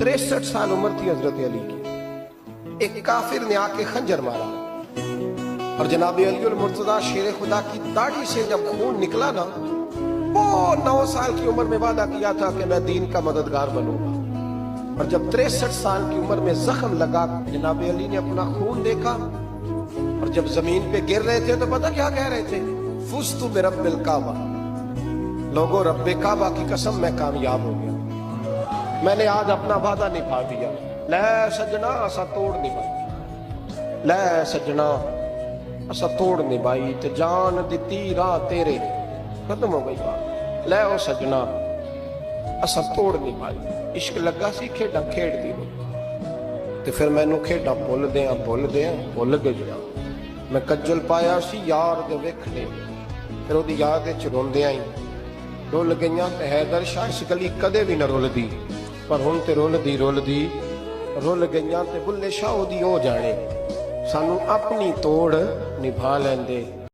63 साल उम्र थी हजरत अली की। एक काफिर ने आके खंजर मारा और जनाब अली उल मुर्तजा शेर खुदा की दाढ़ी से जब खून निकला ना, वो 9 साल की उम्र में वादा किया था कि मैं दीन का मददगार बनूंगा। और जब 63 साल की उम्र में जख्म लगा, जनाब अली ने अपना खून देखा और जब जमीन पे गिर रहे थे तो पता क्या कह रहे थे? फुस्तु बिरब्बिल काबा, लोगों रब्बे काबा की कसम मैं कामयाब हो गया, मैंने आज अपना वादा निभा दिया। लै सजना असा तोड़ निभाई, लै सजना असा तोड़ निभाई ते जान दिती राह तेरे, खत्म हो गई बात। लै ओ सजना असा तोड़ निभाई, इश्क लगा सी खेडा खेडदी नु ते फिर मैनू खेडा भुल गया। मैं कज्जल पाया सी यार दे वेखने, फिर ओदी याद विच रोंदियां ही रुल गईयां ते हैदर शाह इस गली कदे भी न रुलदी, पर हुण ते रुलदी रुल गईयां ते बुल्ले शाह ओदी ओ जाने, सानू अपनी तोड़ निभा लैंदे।